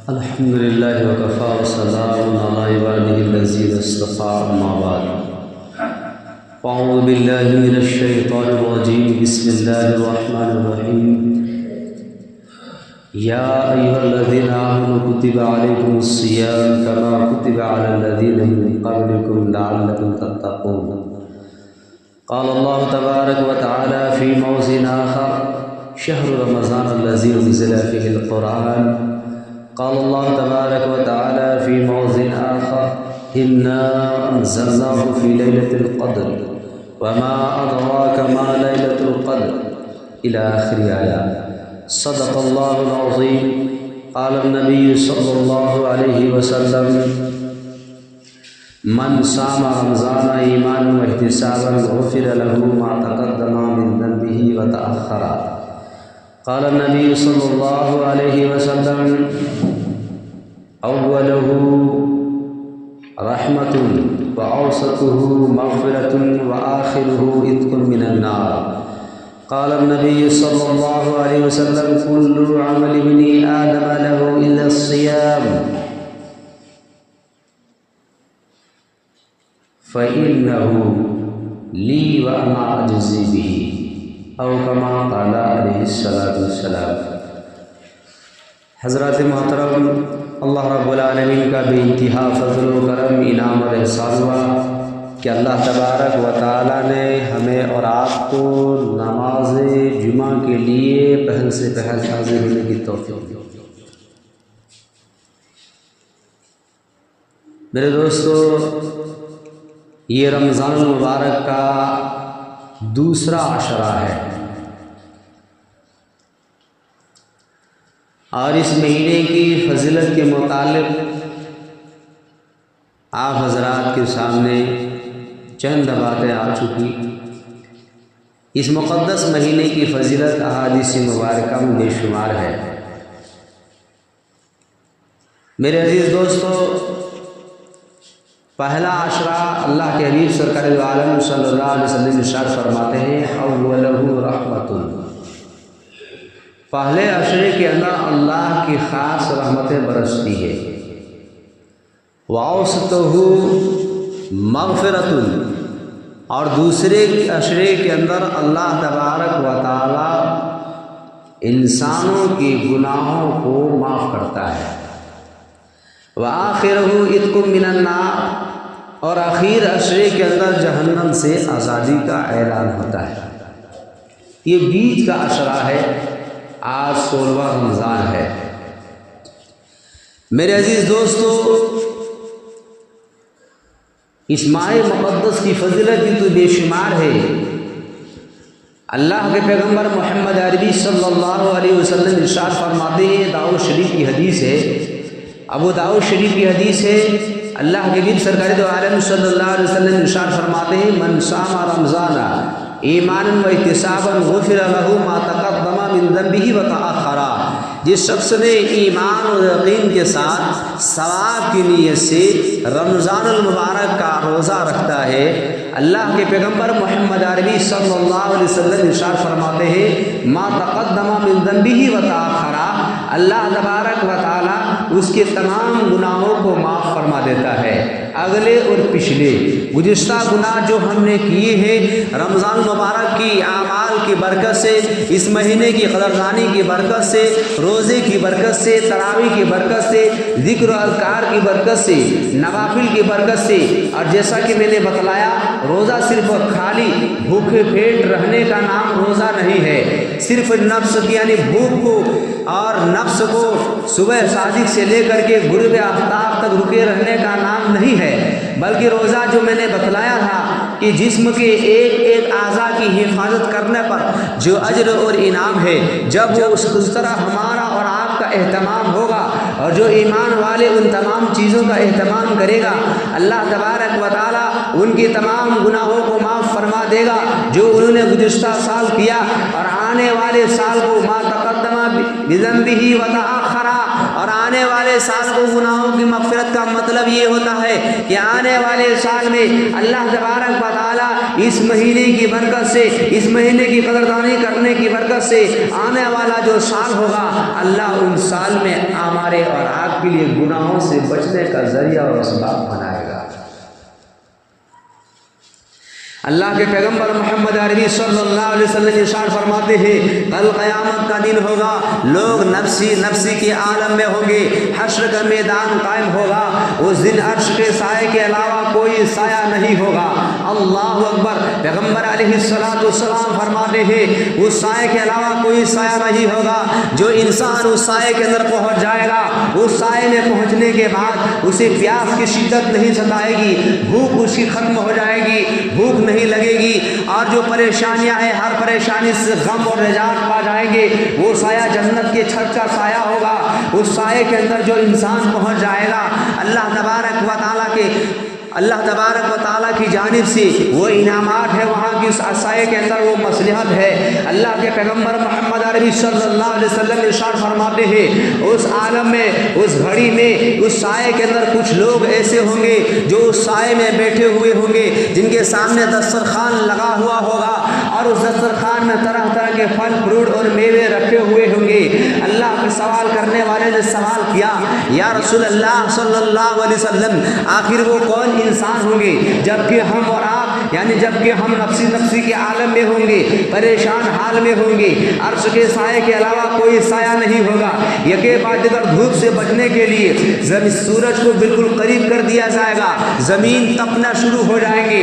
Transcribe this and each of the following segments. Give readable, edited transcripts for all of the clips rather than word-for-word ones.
الحمد لله وكفى وسلام على عباده الذين اصطفى أما بعد أعوذ بالله من الشيطان الرجيم بسم الله الرحمن الرحيم يا أيها الذين آمنوا كتب عليكم الصيام كما كتب على الذين من قبلكم لعلكم تتقون قال الله تبارك وتعالى في موضع آخر شهر رمضان الذي أنزل فيه القرآن قال الله تبارك وتعالى في موضع آخر إنا أنزلناه في ليلة القدر وما أدراك ما ليلة القدر إلى آخر آية صدق الله العظيم قال النبي صلى الله عليه وسلم من صام رمضان إيمانا واحتسابا غفر له ما تقدم من ذنبه وتأخر قال النبي صلى الله عليه وسلم أوله رحمة وأوسطه مغفرة وآخره عتق من النار قال النبي صلى الله عليه وسلم كل عمل ابن آدم له إلا الصيام فإنه لي وأنا أجزي به او کما قال علیہ السلام۔ حضرات محترم، اللہ رب العالمین کا بے انتہا فضل و کرم انعام اور احسان ہوا کہ اللہ تبارک و تعالی نے ہمیں اور آپ کو نماز جمعہ کے لیے پہل سے پہل حاضر ہونے کی توفیق دی۔ میرے دوستو، یہ رمضان المبارک کا دوسرا عشرہ ہے اور اس مہینے کی فضیلت کے متعلق آپ حضرات کے سامنے چند باتیں آ چکی۔ اس مقدس مہینے کی فضیلت احادیث مبارکہ میں بے شمار ہے۔ میرے عزیز دوستو، پہلا عشرہ اللہ کے حبیب سرکار دو عالم صلی اللہ علیہ وسلم ارشاد فرماتے ہیں اولہ رحمت، پہلے عشرے کے اندر اللہ کی خاص رحمتیں برستی ہے۔ واوسطہ مغفرت، اور دوسرے عشرے کے اندر اللہ تبارک و تعالی انسانوں کے گناہوں کو معاف کرتا ہے۔ وآخرہ عتق من النار، اور آخر عشرے کے اندر جہنم سے آزادی کا اعلان ہوتا ہے۔ یہ بیچ کا عشرہ ہے، آج 16واں رمضان ہے۔ میرے عزیز دوستو، اس ماہ مقدس کی فضیلت بھی تو بے شمار ہے۔ اللہ کے پیغمبر محمد عربی صلی اللہ علیہ وسلم ارشاد فرماتے ہیں، داؤد شریف کی حدیث ہے، ابو داؤد شریف کی حدیث ہے، اللہ کے نبی سرکار دو عالم صلی اللہ علیہ وسلم ارشاد فرماتے ہیں من صام رمضان ایمانا و احتسابا غفر له ما تقدم من ذنبه وتأخر، جس شخص نے ایمان و یقین کے ساتھ ثواب کی نیت سے رمضان المبارک کا روزہ رکھتا ہے، اللہ کے پیغمبر محمد عربی صلی اللہ علیہ وسلم ارشاد فرماتے ہیں ما تقدم من ذنبه وتأخر، اللہ تبارک و تعالی اس کے تمام گناہوں کو معاف فرما دیتا ہے، اگلے اور پچھلے گزشتہ گناہ جو ہم نے کیے ہیں رمضان مبارک کی اعمال کی برکت سے، اس مہینے کی قدردانی کی برکت سے، روزے کی برکت سے، تراویح کی برکت سے، ذکر و اذکار کی برکت سے، نوافل کی برکت سے، اور جیسا کہ میں نے بتلایا روزہ صرف خالی بھوکے پیٹ رہنے کا نام روزہ نہیں ہے، صرف نفس کی یعنی بھوک کو اور نفس کو صبح صادق سے لے کر کے غروب آفتاب تک رکے رہنے کا نام نہیں ہے، بلکہ روزہ جو میں نے بتلایا تھا کہ جسم کے ایک ایک اعضاء کی حفاظت کرنے پر جو اجر اور انعام ہے، جب وہ اس طرح ہمارا اور آپ کا اہتمام ہوگا اور جو ایمان والے ان تمام چیزوں کا اہتمام کرے گا، اللہ تبارک و تعالی ان کے تمام گناہوں کو معاف فرما دے گا جو انہوں نے گزشتہ سال کیا، اور آنے والے سال کو ما تقدم بذنبہ وتأخرا، اور آنے والے سال کو گناہوں کی مغفرت کا مطلب یہ ہوتا ہے کہ آنے والے سال میں اللہ تبارک و تعالیٰ اس مہینے کی برکت سے، اس مہینے کی قدردانی کرنے کی برکت سے آنے والا جو سال ہوگا اللہ ان سال میں ہمارے اور آپ کے لیے گناہوں سے بچنے کا ذریعہ اور اسباب بنائے گا۔ اللہ کے پیغمبر محمد عربی صلی اللہ علیہ وسلم ارشاد فرماتے ہیں کل قیامت کا دن ہوگا، لوگ نفسی نفسی کے عالم میں ہوں گے، حشر کا میدان قائم ہوگا، اس دن عرش کے سائے کے علاوہ کوئی سایہ نہیں ہوگا۔ اللہ اکبر۔ پیغمبر علیہ السلام فرماتے ہیں اس سائے کے علاوہ کوئی سایہ نہیں ہوگا۔ جو انسان اس سائے کے اندر پہنچ جائے گا، اس سائے میں پہنچنے کے بعد اسے پیاس کی شدت نہیں ستائے گی، بھوک اس کی ختم ہو جائے گی، بھوک نہیں لگے گی، اور جو پریشانیاں ہیں ہر پریشانی سے غم اور نجات پا جائیں گے۔ وہ سایہ جنت کے چھت کا سایہ ہوگا۔ اس سائے کے اندر جو انسان پہنچ جائے گا، اللہ تبارک و تعالیٰ کی جانب سے وہ انعامات ہے، وہاں کی اس سائے کے اندر وہ مصلحت ہے۔ اللہ کے پیغمبر محمد عربی صلی اللہ علیہ وسلم ارشاد فرماتے ہیں اس عالم میں، اس گھڑی میں، اس سائے کے اندر کچھ لوگ ایسے ہوں گے جو اس سائے میں بیٹھے ہوئے ہوں گے، جن کے سامنے دسترخوان لگا ہوا ہوگا، اور اس دسترخوان میں طرح طرح کے پھل فروٹ اور میوے رکھے ہوئے ہوں گے۔ اللہ کے سوال کرنے والے نے سوال کیا یا رسول اللہ صلی اللہ علیہ وسلم آخر وہ کون انسان ہوں گے جبکہ ہم اور آپ، یعنی جبکہ ہم نفسی کے عالم میں ہوں گے، پریشان حال میں ہوں گے، عرش کے سائے کے علاوہ کوئی سایہ نہیں ہوگا۔ یکے بعد دیگر دھوپ سے بچنے کے لیے سورج کو بالکل قریب کر دیا جائے گا، زمین تپنا شروع ہو جائیں گے،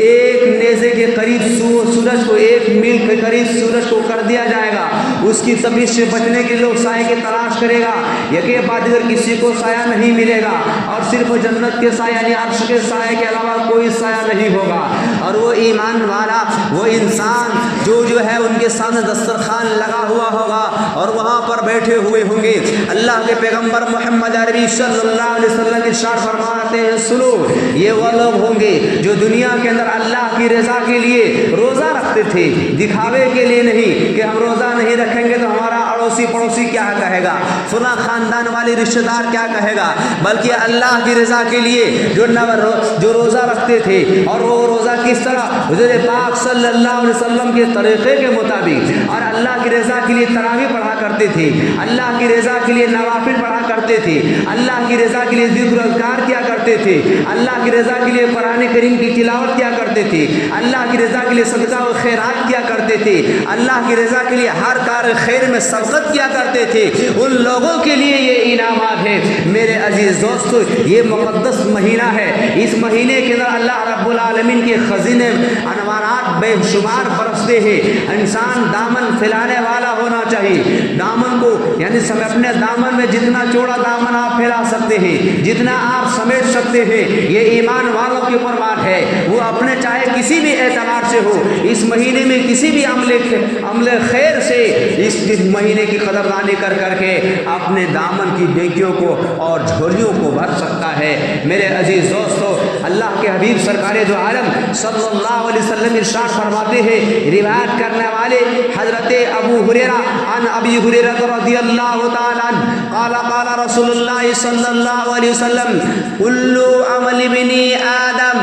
ایک نیزے کے قریب سورج کو، ایک میل کے قریب سورج کو کر دیا جائے گا۔ اس کی تپش سے بچنے کے لوگ سائے کی تلاش کرے گا، یکے بعد دیگر کسی کو سایہ نہیں ملے گا، اور صرف جنت کے سایہ یعنی عرش کے سایہ کے علاوہ کوئی سایہ نہیں ہوگا۔ اور وہ ایمان والا، وہ انسان جو ہے ان کے سامنے دسترخوان لگا ہوا ہوگا اور وہاں پر بیٹھے ہوئے ہوں گے۔ اللہ کے پیغمبر محمد عربی صلی اللہ علیہ وسلم ارشاد فرماتے ہیں سنو، یہ وہ لوگ ہوں گے جو دنیا کے اندر اللہ کی رضا کے لیے روزہ رکھتے تھے، دکھاوے کے لیے نہیں کہ ہم روزہ نہیں رکھیں گے تو ہمارا اڑوسی پڑوسی کیا کہے گا، فلاں خاندان والے رشتہ دار کیا کہے گا، بلکہ اللہ کی رضا کے لیے جو روزہ رکھتے تھے، اور وہ روزہ کس طرح حضور پاک صلی اللہ علیہ وسلم کے طریقے کے مطابق، اور اللہ کی رضا کے لیے تراویح پڑھا کرتے تھے، اللہ کی رضا کے لیے نوافل پڑھا کرتے تھے، اللہ کی رضا کے لیے ذکر و اذکار کیا کرتے تھے، اللہ کی رضا کے لیے قرآن کریم کی تلاوت کیا کرتے تھے، اللہ کی رضا کے لیے صدقہ و خیرات کیا کرتے تھے، اللہ کی رضا کے لیے ہر کار خیر میں سبقت کیا کرتے تھے، ان لوگوں کے لیے یہ انعامات ہے۔ میرے عزیز دوستو، یہ مقدس مہینہ ہے، اس مہینے کے اندر اللہ رب العالمین کے خزینے انوارات بے شمار برستے ہیں۔ انسان دامن پھیلانے والا ہونا چاہیے، دامن کو یعنی اپنے دامن میں جتنا چوڑا دامن آپ پھیلا سکتے ہیں، جتنا آپ سمیٹ سکتے ہیں، یہ ایمان والوں کے اوپر بات ہے۔ وہ اپنے چاہے کسی بھی اعتبار سے ہو، اس مہینے میں کسی بھی عمل خیر سے اس مہینے کی قدردانی کر کے اپنے دامن کی نیکیوں کو اور جھولیوں کو بھر سکتا ہے۔ میرے عزیز دوستو، اللہ کے حبیب سرکار دو عالم صلی اللہ علیہ وسلم ارشاد فرماتے ہیں، روایت کرنے والے حضرت ابو ہریرہ عن ابی ہریرہ رضی اللہ تعالی عنہ قال قال رسول اللہ صلی اللہ علیہ وسلم کل عمل بنی آدم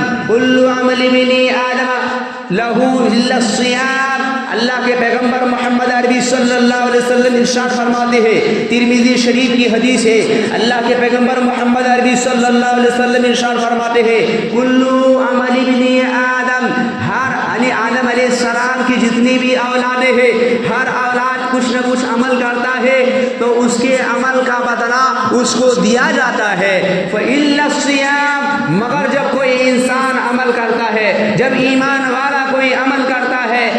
لہو الا الصیام۔ اللہ کے پیغمبر محمد عربی صلی اللہ علیہ وسلم ارشاد فرماتے ہیں، ترمذی شریف کی حدیث ہے، اللہ کے پیغمبر محمد عربی صلی اللہ علیہ وسلم ارشاد فرماتے ہیں کلو عمل ابن آدم، ہر یعنی آدم علیہ السلام کی جتنی بھی اولادیں ہیں، ہر اولاد کچھ نہ کچھ عمل کرتا ہے تو اس کے عمل کا بدلہ اس کو دیا جاتا ہے۔ فإلا الصیام، مگر جب کوئی انسان عمل کرتا ہے، جب ایمان والا کوئی عمل کرتا ہے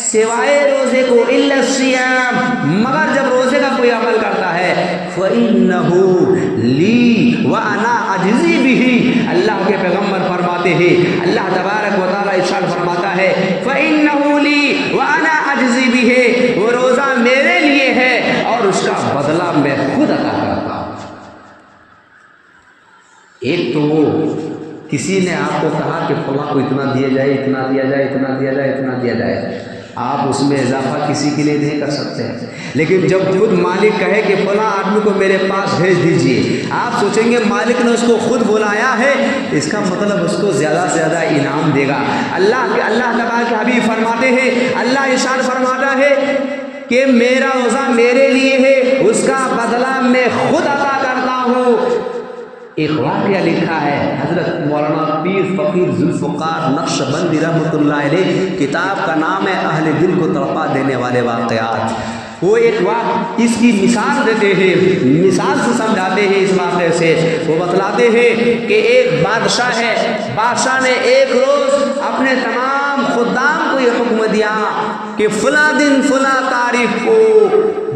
سوائے روزے کو، الا الصیام، مگر جب روزے کا کوئی عمل کرتا ہے فإنہ لی وأنا أجزی بہ، اللہ کے پیغمبر فرماتے ہیں، اللہ تبارک و تعالی ارشاد فرماتا ہے فإنہ لی وأنا أجزی بہ، وہ روزہ میرے لیے ہے اور اس کا بدلہ میں خود عطا کرتا ہوں۔ ایک تو وہ کسی نے آپ کو کہا کہ فلاں کو اتنا دیا جائے، اتنا دیا جائے، اتنا دیا جائے، اتنا دیا جائے، آپ اس میں اضافہ کسی کے لیے نہیں کر سکتے ہیں، لیکن جب خود مالک کہے کہ فلاں آدمی کو میرے پاس بھیج دیجئے، آپ سوچیں گے مالک نے اس کو خود بلایا ہے، اس کا مطلب اس کو زیادہ سے زیادہ انعام دے گا۔ اللہ تبارک کے حبیب فرماتے ہیں، اللہ ارشاد فرماتا ہے کہ میرا روزہ میرے لیے ہے، اس کا بدلہ میں خود عطا کرتا ہوں۔ ایک واقعہ لکھا ہے حضرت مولانا پیر فقیر ذوالفقار نقشبندی رحمۃ اللہ علیہ، کتاب کا نام ہے اہل دل کو تڑپا دینے والے واقعات۔ وہ ایک اس کی مثال دیتے ہیں، مثال سے سمجھاتے ہیں اس واقعے سے۔ وہ بتلاتے ہیں کہ ایک بادشاہ ہے، بادشاہ نے ایک روز اپنے تمام خدام کو یہ حکم دیا کہ فلاں دن فلاں تاریخ کو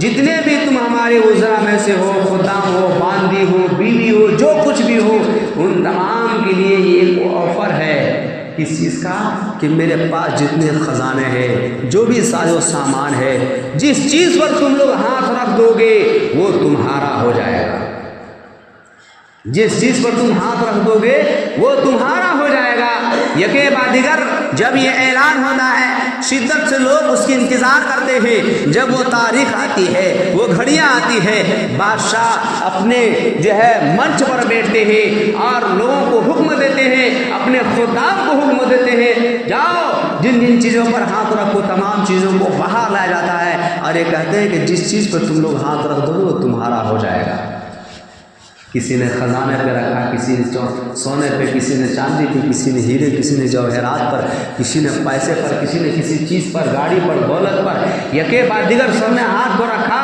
جتنے بھی تم ہمارے وزراء میں سے ہو، خدام ہو، باندی ہو، بیوی ہو، جو کچھ بھی ہو، ان تمام کے لیے یہ ایک آفر ہے اس چیز کا کہ میرے پاس جتنے خزانے ہیں، جو بھی ساز و سامان ہے، جس چیز پر تم لوگ ہاتھ رکھ دو گے وہ تمہارا ہو جائے گا۔ جس چیز پر تم ہاتھ رکھ دو گے وہ تمہارا ہو جائے گا۔ یکے بعد دیگر جب یہ اعلان ہوتا ہے، شدت سے لوگ اس کی انتظار کرتے ہیں۔ جب وہ تاریخ آتی ہے، وہ گھڑیاں آتی ہے، بادشاہ اپنے منچ پر بیٹھتے ہیں اور لوگوں کو حکم دیتے ہیں، اپنے خدام کو حکم دیتے ہیں، جاؤ جن جن چیزوں پر ہاتھ رکھو تمام چیزوں کو باہر لایا جاتا ہے، اور یہ کہتے ہیں کہ جس چیز پر تم لوگ ہاتھ رکھ دو گے وہ تمہارا ہو جائے گا۔ کسی نے خزانے پہ رکھا، کسی نے سونے پہ، کسی نے چاندی پہ، کسی نے ہیرے، کسی نے جواہرات پر، کسی نے پیسے پر، کسی نے کسی چیز پر، گاڑی پر، دولت پر، یکے بعد دیگر سب نے ہاتھ کو رکھا۔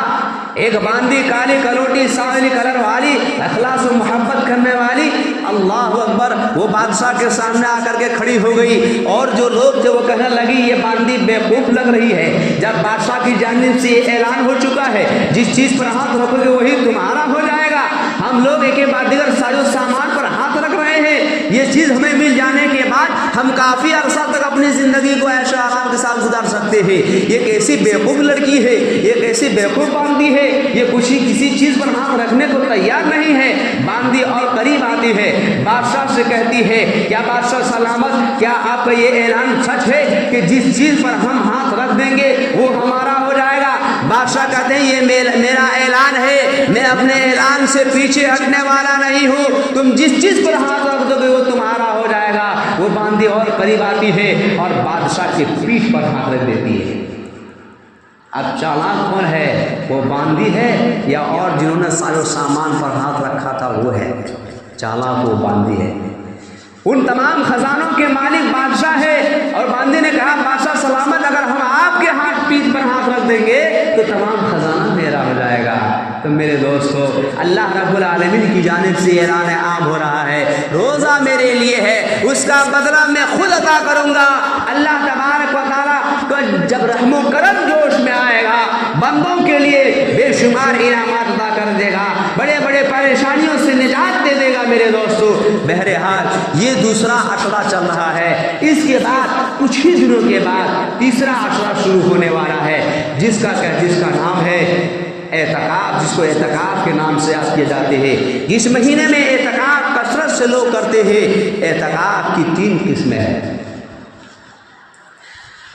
ایک باندی کالی کلوٹی ساولی کلر والی، اخلاص و محبت کرنے والی، اللہ اکبر، وہ بادشاہ کے سامنے آ کر کے کھڑی ہو گئی، اور جو لوگ تھے وہ کہنے لگی یہ باندی بیوقوف لگ رہی ہے، جب بادشاہ کی جانب سے یہ اعلان ہو چکا ہے جس چیز پر ہاتھ رکھو گے وہی تمہارا ہو جائے گا، ہم لوگ ایک بعد دیگر ساز و سامان پر ہاتھ رکھ رہے ہیں، یہ چیز ہمیں مل جانے کے بعد ہم کافی عرصہ تک اپنی زندگی کو عیش و آرام کے ساتھ گزار سکتے ہیں۔ یہ کیسی بیوقوف لڑکی ہے، یہ کیسی بیوقوف باندی ہے، یہ کسی چیز پر ہاتھ رکھنے کو تیار نہیں ہے۔ باندی اور قریب آتی ہے، بادشاہ سے کہتی ہے کیا بادشاہ سلامت، کیا آپ کا یہ اعلان سچ ہے کہ جس چیز پر ہم ہاتھ رکھ دیں گے وہ ہمارا ہو جائے گا؟ بادشاہ کہتے ہیں یہ میرا اعلان ہے، میں اپنے اعلان سے پیچھے ہٹنے والا نہیں ہوں، تم جس چیز پر ہاتھ رکھ دو گے وہ تمہارا ہو جائے گا۔ وہ باندی اور قریب آتی ہے اور بادشاہ کی پیٹھ پر ہاتھ رکھ دیتی ہے۔ اب چالاک کون ہے، وہ باندی ہے یا اور جنہوں نے سارے سامان پر ہاتھ رکھا تھا وہ ہے؟ چالاک وہ باندی ہے۔ ان تمام خزانوں کے مالک بادشاہ ہے، اور باندی نے کہا بادشاہ سلامت، اگر ہم آپ کے پیٹھ پر ہاتھ رکھ دیں گے تو تمام خزانہ میرا ہو جائے گا۔ تو میرے دوستو، اللہ رب العالمین کی جانب سے اعلان عام ہو رہا ہے، روزہ میرے لیے ہے، اس کا بدلہ میں خود عطا کروں گا۔ اللہ تبارک و تعالیٰ کو جب رحم و کرم جوش میں آئے گا، بندوں کے لیے بے شمار انعامات عطا کر دے گا، بڑے بڑے پریشانیوں سے نجات دے دے گا۔ میرے دوستو، بہرحال یہ دوسرا عشرہ چل رہا ہے، اس کے بعد کچھ ہی دنوں کے بعد تیسرا عشرہ شروع ہونے والا ہے، جس کا نام ہے اعتکاف، جس کو اعتکاف کے نام سے یاد کیے جاتے ہیں۔ جس مہینے میں اعتکاف کثرت سے لوگ کرتے ہیں۔ اعتکاف کی 3 قسمیں ہیں۔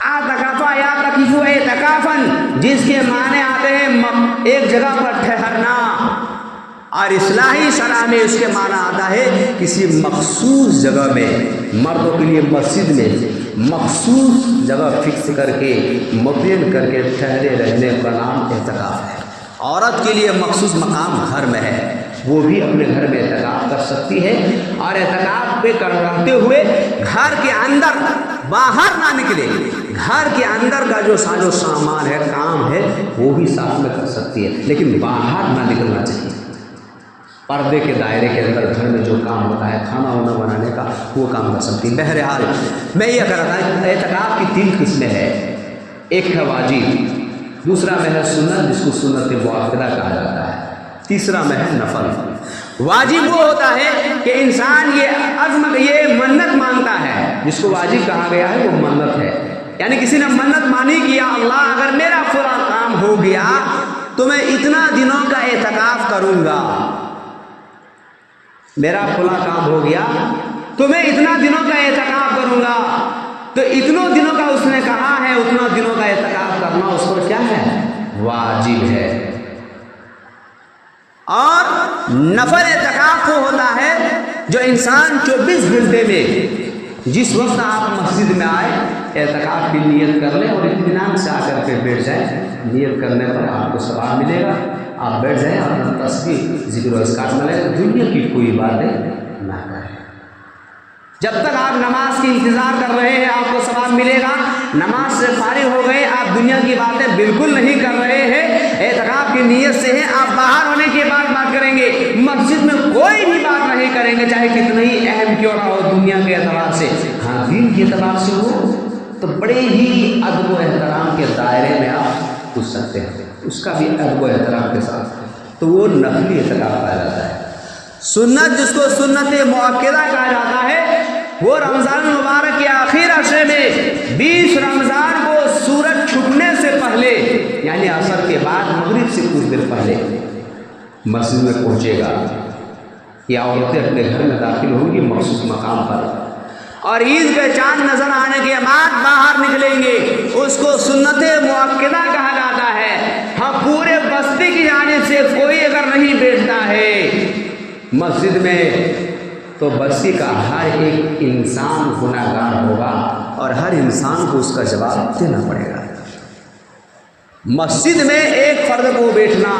اعتکافا یا تکیفو اعتکافن، جس کے معنی آتے ہیں ایک جگہ پر ٹھہرنا، اور اصلاحی شرح میں اس کے معنی آتا ہے کسی مخصوص جگہ میں، مردوں کے لیے مسجد میں مخصوص جگہ فکس کر کے متعین کر کے ٹھہرے رہنے کا نام اعتکاف ہے۔ عورت کے لیے مخصوص مقام گھر میں ہے، وہ بھی اپنے گھر میں اعتکاف کر سکتی ہے، اور اعتکاف پہ رہتے ہوئے گھر کے اندر باہر نہ نکلے، گھر کے اندر کا جو ساز و سامان ہے، کام ہے، وہ بھی ساتھ میں کر سکتی ہے، لیکن باہر نہ نکلنا چاہیے۔ پردے کے دائرے کے اندر گھر میں جو کام ہوتا ہے، کھانا وانا بنانے کا، وہ کام کر سکتی ہے۔ بہرحال میں یہ کہہ رہا تھا، اعتکاف کی 3 قسمیں ہیں۔ ایک ہے واجب، دوسرا میں ہے سنت، جس کو سنت مؤکدہ کہا جاتا ہے، تیسرا میں ہے نفل۔ واجب وہ ہوتا ہے کہ انسان یہ منت مانگتا ہے، جس کو واجب کہا گیا ہے وہ منت ہے، یعنی کسی نے منت مانی کیا، اللہ اگر میرا فلاں کام ہو گیا تو میں اتنا دنوں کا اعتکاف کروں گا، میرا فلاں کام ہو گیا تو میں اتنا دنوں کا اعتکاف کروں گا۔ تو اتنوں دنوں کا اس نے کہا ہے، اتنا دنوں کا اعتکاف کرنا اس پر کیا ہے؟ واجب ہے۔ اور نفل اعتکاف وہ ہوتا ہے جو انسان 24 گھنٹے میں جس وقت آپ مسجد میں آئے اعتکاف کی نیت کر لیں اور اطمینان سے آ کر کے بیٹھ جائیں، نیت کرنے پر آپ کو ثواب ملے گا۔ آپ بیٹھ جائیں، اپنا تسبیح ذکر و اذکار ملے گا، دنیا کی کوئی باتیں نہ کریں۔ جب تک آپ نماز کی انتظار کر رہے ہیں آپ کو ثواب ملے گا، نماز سے فارغ ہو گئے، آپ دنیا کی باتیں بالکل نہیں کر رہے ہیں، اعتکاف کی نیت سے ہیں، آپ باہر ہونے کے بعد بات کریں گے، مسجد میں کوئی بھی بات نہیں کریں گے، چاہے کتنا ہی اہم کیوں نہ ہو دنیا کے اعتبار سے، ہاں دین کے اعتبار سے ہو تو بڑے ہی ادب و احترام کے دائرے میں آپ پوچھ سکتے ہیں، اس کا بھی ادب و احترام کے ساتھ، تو وہ نفلی اعتکاف کہا جاتا ہے۔ سنت جس کو سنت مؤکدہ کہا جاتا ہے، وہ رمضان المبارک کے آخر عشرے میں 20 رمضان کو سورج چھپنے سے پہلے یعنی عصر کے بعد مغرب سے کچھ دیر پہلے مسجد میں پہنچے گا، یا عورتیں اپنے گھر میں داخل ہوں گی مخصوص مقام پر، اور عید کے چاند نظر آنے کے بعد باہر نکلیں گے، اس کو سنت مؤکدہ کہا جاتا ہے۔ ہاں پورے بستی کی جانب سے کوئی اگر نہیں بیٹھتا ہے مسجد میں تو بستی کا ہر ایک انسان گناہ گار ہوگا اور ہر انسان کو اس کا جواب دینا پڑے گا۔ مسجد میں ایک فرد کو بیٹھنا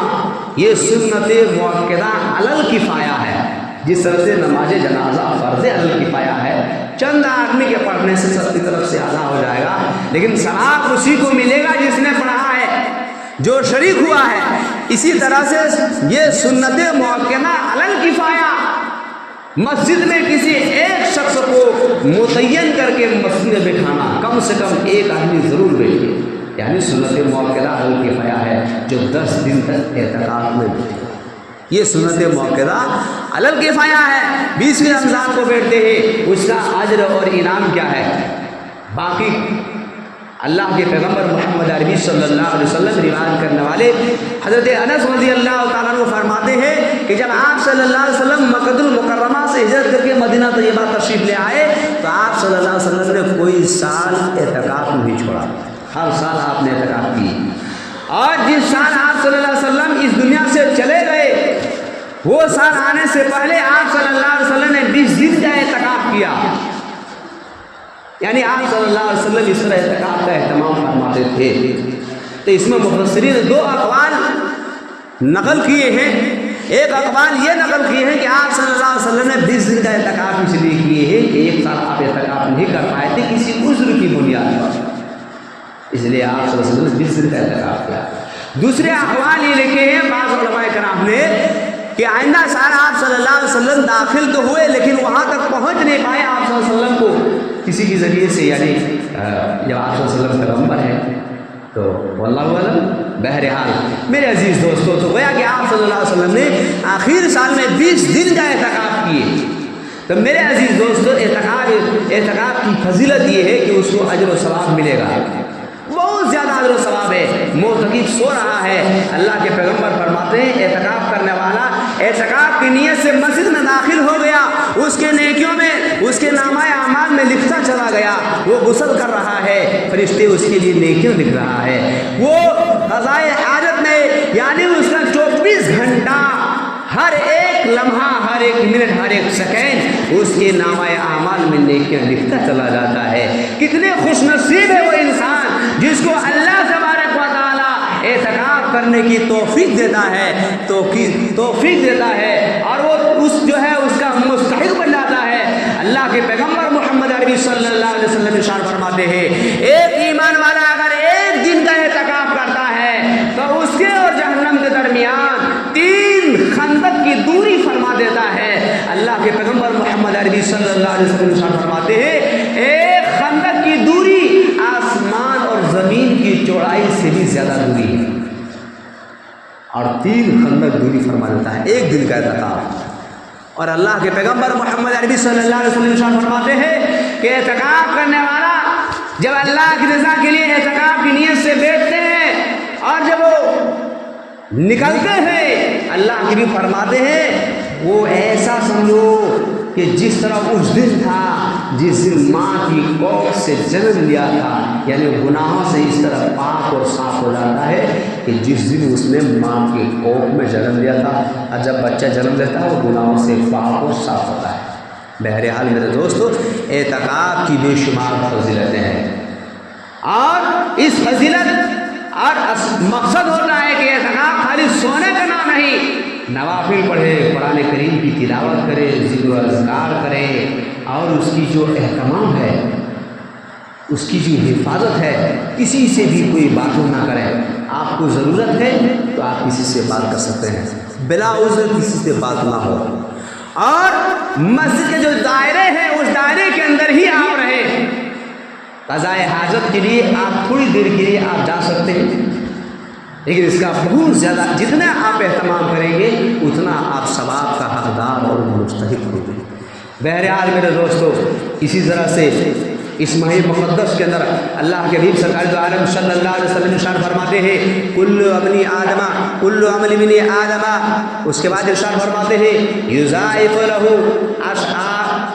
یہ سنت مؤکدہ علی الکفایہ ہے، جس طرح سے نماز جنازہ فرض علی الکفایہ ہے، چند آدمی کے پڑھنے سے سب کی طرف سے ادا ہو جائے گا، لیکن ثواب اسی کو ملے گا جس نے پڑھا ہے، جو شریک ہوا ہے۔ اسی طرح سے یہ سنت مؤکدہ علی الکفایہ مسجد میں کسی ایک شخص کو متعین کر کے مسجد میں بٹھانا، کم سے کم ایک آدمی ضرور بیٹھے، یعنی سنت مؤکدہ علی الکفایہ ہے جو 10 دن تک اعتکاف میں بیٹھے، یہ سنت مؤکدہ علی الکفایہ ہے۔ 20ویں رمضان کو بیٹھتے ہیں، اس کا اجر اور انعام کیا ہے؟ باقی اللہ کے پیغمبر محمد عربی صلی اللہ علیہ وسلم روایت کرنے والے حضرت انس رضی اللہ تعالیٰ عنہ فرماتے ہیں کہ جب آپ صلی اللہ علیہ وسلم مکہ المکرمہ سے ہجرت کر کے مدینہ طیبہ تشریف لے آئے تو آپ صلی اللہ علیہ وسلم نے کوئی سال اعتکاف نہیں چھوڑا، ہر سال آپ نے اعتکاف کی، اور جس سال آپ صلی اللہ علیہ وسلم اس دنیا سے چلے گئے وہ سال آنے سے پہلے آپ صلی اللہ علیہ وسلم نے 20 دن کا اعتکاف کیا، یعنی آپ صلی اللہ علیہ وسلم اس طرح اعتکاف کا اہتمام فرماتے تھے۔ تو اس میں مفسرین نے 2 اقوال نقل کیے ہیں، ایک اقوال یہ نقل کیے ہیں کہ آپ صلی اللہ علیہ وسلم نے 20 دن کا اعتکاف اس لیے کیے ہیں کہ ایک سال آپ اعتکاف نہیں کر پائے تھے کسی عذر کی بنیاد پر، اس لیے آپ صلی اللہ علیہ وسلم نے 20 دن کا اعتکاف کیا۔ دوسرے اقوال یہ لکھے ہیں بعض علماء کرام نے کہ آئندہ سال آپ صلی اللہ علیہ وسلم داخل تو ہوئے لیکن وہاں تک پہنچ نہیں پائے آپ صلی اللہ علیہ وسلم کو کسی کے ذریعے سے، یعنی جب آپ صلی اللہ علیہ وسلم پیغمبر ہے تو واللہ اعلم۔ بہرحال میرے عزیز دوستو، تو گویا کہ آپ صلی اللہ علیہ وسلم نے آخر سال میں 20 دن کا اعتکاف کیے، تو میرے عزیز دوستو اعتکاف کی فضیلت یہ ہے کہ اس کو اجر و ثواب ملے گا، بہت زیادہ اجر و ثواب ہے۔ معتکف سو رہا ہے، اللہ کے پیغمبر فرماتے ہیں اعتکاف کرنے والا اعتکاف کی نیت سے مسجد میں داخل ہو گیا، اس کے نیکیوں میں اس کے نامہ اعمال میں لکھتا چلا گیا، وہ غسل کر رہا ہے، فرشتے اس کے لیے نیکیوں لکھ رہا ہے، وہ قضائے حاجت میں یعنی اس کا 24 گھنٹہ ہر ایک لمحہ، ہر ایک منٹ، ہر ایک سیکنڈ اس کے نامہ اعمال میں نیکیاں لکھتا چلا جاتا ہے۔ کتنے خوش نصیب ہے وہ انسان جس کو اللہ تبارک و تعالی اعتکاف کرنے کی توفیق دیتا ہے، توفیق دیتا ہے، اور وہ اس جو ہے اس کا مستحق بن جاتا ہے۔ اللہ کے پیغمبر محمد عربی صلی اللہ علیہ وسلم ارشاد فرماتے ہیں ایک ایمان والا اگر ایک دن کا اعتکاف کرتا ہے تو اس کے اور جہنم کے درمیان 3 خندق کی دوری فرما دیتا ہے۔ اللہ کے پیغمبر محمد عربی صلی اللہ علیہ وسلم ارشاد فرماتے ہیں ایک خندق کی دوری آسمان اور زمین کی چوڑائی سے بھی زیادہ دوری ہے، اور 3 خندق دوری فرما دیتا ہے ایک دن کا اعتکاف۔ اور اللہ کے پیغمبر محمد عربی صلی اللہ علیہ وسلم ارشاد فرماتے ہیں کہ اعتکاف کرنے والا جب اللہ کی رضا کے لیے اعتکاف کی نیت سے بیٹھتے ہیں اور جب وہ نکلتے ہیں اللہ کی بھی فرماتے ہیں وہ ایسا سمجھو کہ جس طرح اس دن تھا جس دن ماں کی کوکھ سے جنم لیا تھا، یعنی گناہوں سے اس طرح پاک اور صاف ہو جاتا ہے کہ جس دن اس نے ماں کی کوکھ میں جنم لیا تھا، اور جب بچہ جنم لیتا ہے وہ گناہوں سے پاک اور صاف ہوتا ہے۔ بہرحال میرے دوستو، اعتکاف کی بے شمار فضیلتیں ہیں، اور اس فضیلت اور مقصد ہوتا ہے کہ اعتکاف خالی سونے کا نام نہیں، نوافل پڑھے، قرآن کریم کی تلاوت کرے، ذکر و اذکار کرے، اور اس کی جو اہتمام ہے، اس کی جو حفاظت ہے، کسی سے بھی کوئی بات نہ کرے۔ آپ کو ضرورت ہے تو آپ کسی سے بات کر سکتے ہیں، بلا عذر کسی سے بات نہ ہو، اور مسجد کے جو دائرے ہیں اس دائرے کے اندر ہی آپ رہیں۔ قضاء حاجت کے لیے آپ تھوڑی دیر کے لیے آپ جا سکتے ہیں، لیکن اس کا بہت زیادہ جتنا آپ اہتمام کریں گے اتنا آپ ثواب کا حقدار اور مستحق ہوں گے۔ بہرحال میرے دوستو، اسی طرح سے اس ماہ مقدس کے اندر اللہ کے حبیب سرکار دو عالم صلی اللہ علیہ وسلم ارشاد فرماتے ہیں کل عمل ابن آدم، اس کے بعد ارشاد فرماتے ہیں یضاعف له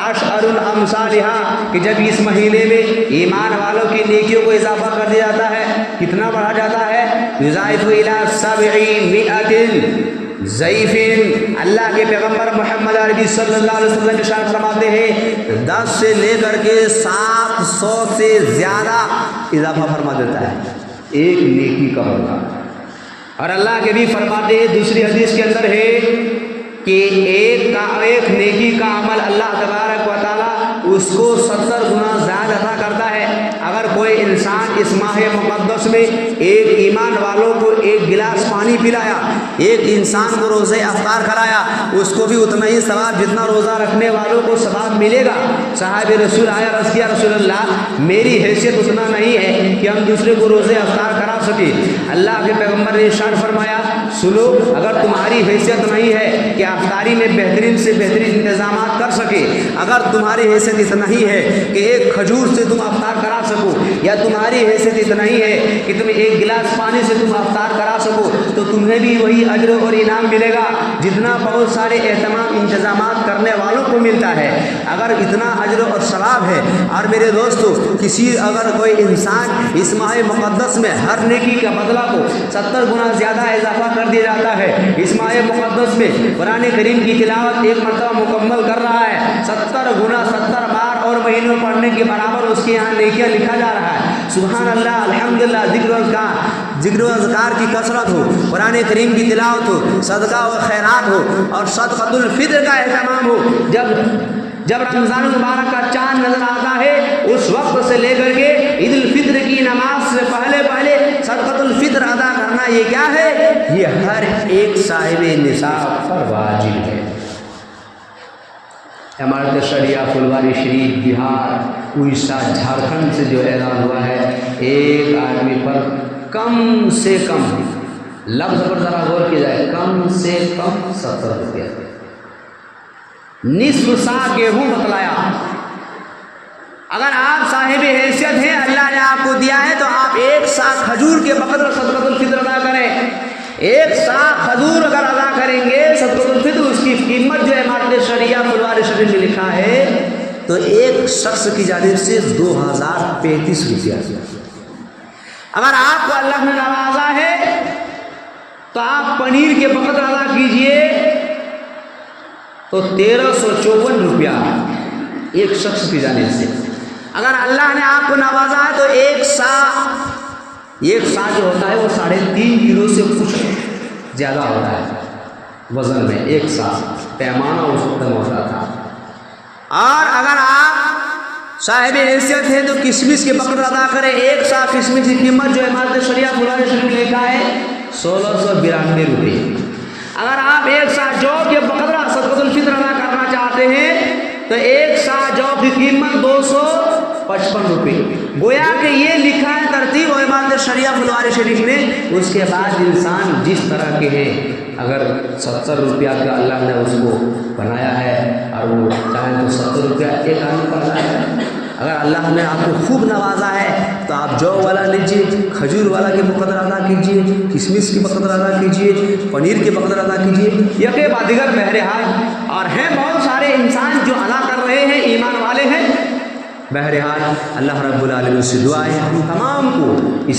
اشعر الامثالها، کہ جب اس مہینے میں ایمان والوں کی نیکیوں کو اضافہ کر دیا جاتا ہے، کتنا بڑھا جاتا ہے، یضاعف الى 700 ضعیف، اللہ کے پیغمبر محمد عربی صلی اللہ علیہ وسلم ارشاد فرماتے ہیں 10 سے لے کر کے 700 سے زیادہ اضافہ فرما دیتا ہے ایک نیکی کا ہوگا۔ اور اللہ کے بھی فرماتے ہیں دوسری حدیث کے اندر ہے کہ ایک نیکی کا عمل اللہ تبارک و تعالیٰ اس کو 70 گنا زیادہ عطا کرتا ہے۔ اگر کوئی انسان اس ماہ مقدس میں ایک ایمان والوں کو ایک گلاس پانی پلایا، ایک انسان کو روزہ افطار کرایا، اس کو بھی اتنا ہی ثواب جتنا روزہ رکھنے والوں کو ثواب ملے گا۔ صحابہ رسول آیا، عرض کیا رسول اللہ میری حیثیت اتنا نہیں ہے کہ ہم دوسرے کو روزہ افطار کرا سکیں۔ اللہ کے پیغمبر نے ارشاد فرمایا سنو، اگر تمہاری حیثیت نہیں ہے کہ افطاری میں بہترین سے بہترین انتظامات کر سکے، اگر تمہاری حیثیت اتنا ہی ہے کہ ایک کھجور سے تم افطار کرا سکو، یا تمہاری حیثیت اتنا ہی ہے کہ تم ایک گلاس پانی سے تم افطار کرا سکو، تو تمہیں بھی وہی اجر اور انعام ملے گا جتنا بہت سارے اہتمام انتظامات کرنے والوں کو ملتا ہے۔ اگر اتنا اجر اور ثواب ہے، اور میرے دوستو اگر کوئی انسان اس ماہ مقدس میں ہر نیکی کا بدلہ کو 70 گنا زیادہ اضافہ کر دیا جاتا ہے، اس ماہ مقدس میں قرآن کریم کی تلاوت ایک مرتبہ مکمل کر رہا ہے، 70 گنا 70 بار اور مہینوں پڑھنے کے برابر اس کے یہاں نیکیاں لکھا جا رہا ہے۔ سبحان اللہ، الحمدللہ، ذکر و اذکار کی کثرت ہو، قرآن کریم کی تلاوت ہو، صدقہ و خیرات ہو، اور صدقۃ الفطر کا اہتمام ہو۔ جب رمضان المبارک کا چاند نظر آتا ہے اس وقت سے لے کر کے عید الفطر کی نماز سے پہلے صدقۃ الفطر ادا کرنا، یہ کیا ہے؟ یہ ہر ایک صاحب نصاب پر واجب ہے۔ عمارت شریعہ پھلواری شریف بہار اڑیسہ جھارکھنڈ سے جو اعلان ہوا ہے، ایک آدمی پر کم سے کم، لفظ پر ذرا غور کیا جائے، کم سے کم 70 روپیہ، نصف سا گیہوں بتلایا۔ اگر آپ صاحب حیثیت ہیں، اللہ نے آپ کو دیا ہے، تو آپ 1 سا کھجور کے بقدر صدقۃ الفطر ادا کریں۔ 1 سا کھجور اگر ادا کریں گے صدقۃ الفطر، اس کی قیمت جو عمارت شریعہ پھلواری شریف میں لکھا ہے تو ایک شخص کی جانب سے 2035 روپیہ۔ اگر آپ کو اللہ نے نوازا ہے تو آپ پنیر کے بقدر ادا کیجئے تو 1354 روپیہ ایک شخص کی جانب سے۔ اگر اللہ نے آپ کو نوازا ہے تو ایک سا جو ہوتا ہے وہ 3.5 کلو سے کچھ زیادہ ہوتا ہے وزن میں، 1 سا پیمانہ اس وقت ہوتا تھا۔ اور اگر آپ صاحب حیثیت ہے تو کشمش کے بقدر ادا کریں۔ 1 سا کشمش کی قیمت جو عمارت شریعہ پھلواری شریف لکھا ہے 1692 روپئے۔ اگر آپ 1 سا جو کے بقدر صدقۃ الفطر ادا کرنا چاہتے ہیں تو 1 سا جو کی قیمت 255 روپئے۔ گویا کہ یہ لکھا ہے ترتیب و عمارت شریعہ پھلواری شریف میں۔ اس کے بعد انسان جس طرح کے ہیں، اگر 70 روپیہ کا اللہ نے اس کو بنایا ہے اور وہ چاہیں تو 70 روپیہ ایک آدمی پر لائے۔ اگر اللہ نے آپ کو خوب نوازا ہے تو آپ جو والا لیجیے، کھجور والا کے بقدر ادا کیجیے، کشمش کے بقدر ادا کیجیے، پنیر کے بقدر ادا کیجیے، یقے بعد دیگر بہرحال۔ اور ہیں بہت سارے انسان جو ادا بہرحال اللہ رب العالمین سے دعا ہے ہم تمام کو